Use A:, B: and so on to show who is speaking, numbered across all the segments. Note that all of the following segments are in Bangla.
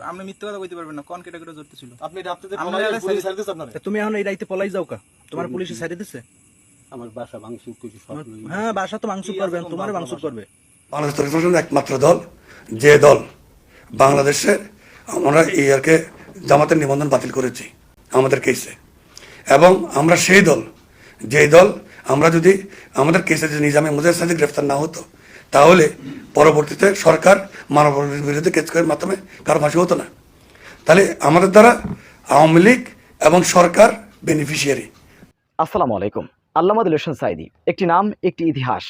A: আপনি মিথ্যা কথা কইতে পারবেন না, কোন ক্যাটাগরি জড়িত ছিল?
B: আপনি রাত্রিতে পুলিশ ছাড় দিছে আপনারে?
C: তুমি এখন এই রাইতে পলাই যাও কা? তোমার পুলিশে ছাড়ি দিছে?
D: আমার বাসা ভাঙচুর করছে সব লই।
C: হ্যাঁ, বাসা তো ভাঙচুর করবে, তোমার ভাঙচুর করবে।
E: বাংলাদেশ তরিক ফ্রন্ট একমাত্র দল, যে দল বাংলাদেশের আমরা ইয়ারকে জামাতের নিবন্ধন বাতিল করেছি আমাদের কেসে, এবং আমরা সেই দল যে দল আমরা যদি আমাদের কেসে যে নিজামে মুজাহিদ সাদি গ্রেফতার না হতো তাহলে পরবর্তীতে সরকার মানবাধিকার বিরোধী কেসের মাধ্যমে কারো ফাঁসি হতো না। তাহলে আমাদের দ্বারা আওয়ামী লীগ এবং সরকার বেনিফিশিয়ারি।
F: আসসালামু আলাইকুম। আল্লামা দিল হোসেন সাঈদী একটি নাম, একটি ইতিহাস।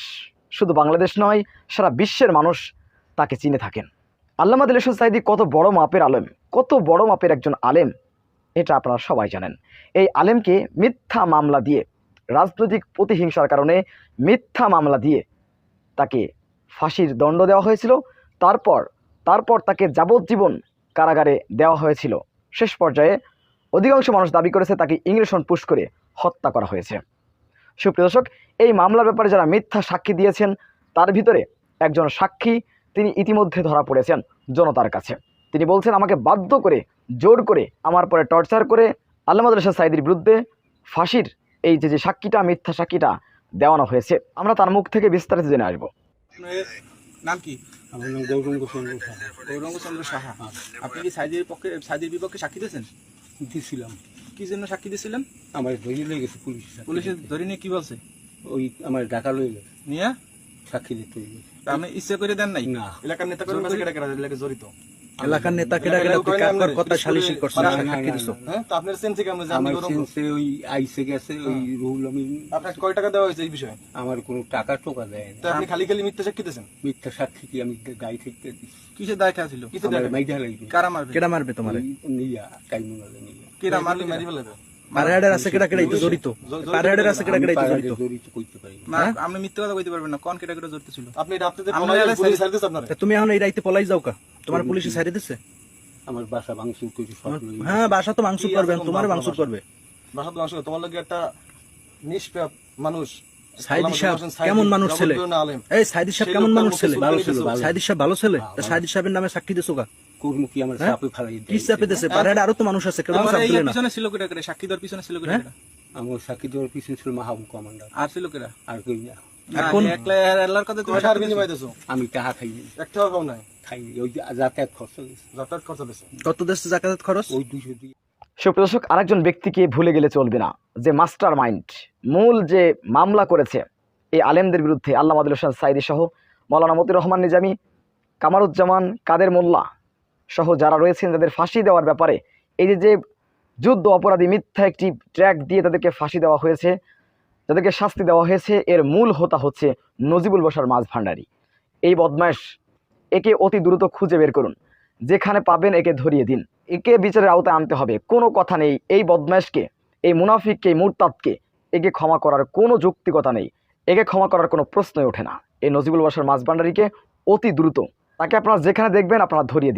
F: শুধু বাংলাদেশ নয়, সারা বিশ্বের মানুষ তাকে চিনে থাকেন। আল্লামা দিল হোসেন সাঈদী কত বড় মাপের আলেম, কত বড় মাপের একজন আলেম, এটা আপনারা সবাই জানেন। এই আলেমকে মিথ্যা মামলা দিয়ে, রাজনৈতিক প্রতিহিংসার কারণে মিথ্যা মামলা দিয়ে তাকে ফাঁসির দণ্ড দেওয়া হয়েছিল। তারপর তাকে যাবজ্জীবন কারাগারে দেওয়া হয়েছিল। শেষ পর্যায়ে অধিকাংশ মানুষ দাবি করেছে তাকে ইংরেশন পুশ করে হত্যা করা হয়েছে। সুপ্রিয় দর্শক, এই মামলার ব্যাপারে যারা মিথ্যা সাক্ষী দিয়েছেন তার ভিতরে একজন সাক্ষী তিনি ইতিমধ্যে ধরা পড়েছেন জনতার কাছে। তিনি বলছেন, আমাকে বাধ্য করে, জোর করে, আমার পরে টর্চার করে আল্লামা দিল হোসেন সাঈদীর বিরুদ্ধে ফাঁসির এই যে সাক্ষীটা, মিথ্যা সাক্ষীটা দেওয়ানো হয়েছে। আমরা তার মুখ থেকে বিস্তারিত জেনে আসবো।
A: আপনার নাম কি?
D: আমার নাম গৌরঙ্গ চন্দ্র সাহা।
A: গৌরঙ্গ চন্দ্র সাহা। আপনি কি সাইদির বিপক্ষে সাক্ষী দিয়েছেন?
D: দিছিলাম।
A: কি জন্য সাক্ষী দিয়েছিলেন?
D: আমার ধরে লয়ে গেছে পুলিশ।
A: পুলিশে ধরে নিয়ে কি বলছে?
D: ওই আমার ঢাকা লয়ে গেছে,
A: নিয়ে
D: সাক্ষী দিতে হইবে।
A: আপনি ইচ্ছে করে দেন নাই?
D: না,
B: এলাকার নেতা কর্মীর কাছে কেডা কেডা এলাকায় জড়িত?
C: এলাকার নেতা কেডা কেডা তুই কার কথা সালিশি করছিস,
D: না,
C: সাক্ষী
D: না,
C: দিছো?
D: না।
B: হ্যাঁ, তো আপনার সেন্স থেকে আমরা জানি
D: আমার
B: গৌরঙ্গ।
D: সেন্সে ওই আইসে গেছে ওই রুহুল আমিন।
B: আপনাকে কয় টাকা দেওয়া হয়েছে এই বিষয়ে?
D: আমার কোনো টাকা টোকা দেয়
B: তো
D: না।
B: আপনি খালি খালি মিথ্যা সাক্ষী দিয়েছেন?
D: মিথ্যা সাক্ষী কি আমি গাড়ি থেকে দিচ্ছি?
A: কিসের দায় খেয়া ছিল?
B: কিসে
D: আমার
B: দেখেন?
D: মাইজা লাগবে।
A: কারা মারবে?
C: কেডা মারবে তোমারে?
D: নিয়া কাইমুনালে নিয়া।
A: কেরা মারলে
B: মারি ফেলাবে।
C: পারহাড়ের আছে কেডা কেডা ইতে জড়িত? পারহাড়ের আছে কেডা কেডা ইতে
D: আমি
C: জড়িত?
D: জড়িত কইতে পারি না।
A: আপনি মিথ্যা কথা কইতে পারবেন না, কোন ক্যাটাগরি জড়িত ছিল?
B: আপনি রাত্রিতে
A: আমরা
B: পুলিশ ছাড় দিছে আপনারে?
C: তুমি এখন এই রাইতে পলাই যাও কা? তোমার পুলিশে ছাড়ি দিছে?
D: আমার বাসা ভাঙচুর করছে সব লই।
C: হ্যাঁ, বাসা তো ভাঙচুর করবে, তোমার ভাঙচুর করবে।
B: বাসাত মাংস তোমার লাগে একটা নিষ্পাপ মানুষ।
C: সাইদি সাহেব কেমন মানুষ ছেলে?
B: আলেম।
C: এই সাইদি সাহেব কেমন মানুষ ছেলে?
D: ভালো ছিল, ভালো।
C: সাইদি সাহেব ভালো ছেলে? তা সাইদি সাহেবের নামে সাক্ষী দিছো কা?
D: কর্মী কি আমার
C: হ্যাঁ?
D: চাপে ফেলাই
C: কি চাপে দিছে? পারহাড়ে আরো তো মানুষ আছে, কেন
A: আমার
C: চাপ
A: এই
C: দিলে না?
A: পিছনে ছিল কেটা করে? সাক্ষী দেওয়ার পিছনে ছিল কেটা?
C: হ্যাঁ?
D: আমার সাক্ষী দেওয়ার পিছনে ছিল মাহবুব কমান্ডার।
A: আর ছিল কেটা?
D: আর কই না,
C: এখন
A: একলা আল্লাহর কথা তুমি
B: কয় টাকার
A: সাক্ষী দিছো?
B: বিনিময় দিছো?
D: আমি টাকা খাইনি,
B: একটাও কম নাই।
D: খাইনি। ওই যে যাতায়াত খরচ গেছে,
B: যাতায়াত খরচা দিছো?
C: কত দেশে জাকাত খরচ?
D: ওই 200 দিয়ে।
F: সুপ্রিয় দর্শক, আরেকজন ব্যক্তিকে ভুলে গেলে চলবে না, যে মাস্টার মাইন্ড, মূল যে মামলা করেছে এই আলেমদের বিরুদ্ধে, আল্লামা দিল হোসেন সাঈদী সহ মাওলানা মতিউর রহমান নিজামী, কামারুজ্জামান, কাদের মোল্লা সহ যারা রয়েছেন, যাদের ফাঁসি দেওয়ার ব্যাপারে এই যে যুদ্ধ অপরাধী মিথ্যা একটি ট্র্যাক দিয়ে তাদেরকে ফাঁসি দেওয়া হয়েছে, যাদেরকে শাস্তি দেওয়া হয়েছে, এর মূল হোতা হচ্ছে নজিবুল বশর মাঝ ভান্ডারী। এই বদমাইশ, একে অতি দ্রুত খুঁজে বের করুন, যেখানে পাবেন একে ধরিয়ে দিন, একে বিচারের আওতায় আনতে হবে। কোনো কথা নেই, এই বদমাইশকে, এই মুনাফিককে, এই মুরতাদকে একে ক্ষমা করার কোনো যৌক্তিকতা নেই, একে ক্ষমা করার কোনো প্রশ্নই ওঠে না। এই নজিবুল বশর মাঝ ভান্ডারীকে অতি দ্রুত, তাকে আপনারা যেখানে দেখবেন আপনারা ধরিয়ে দিন।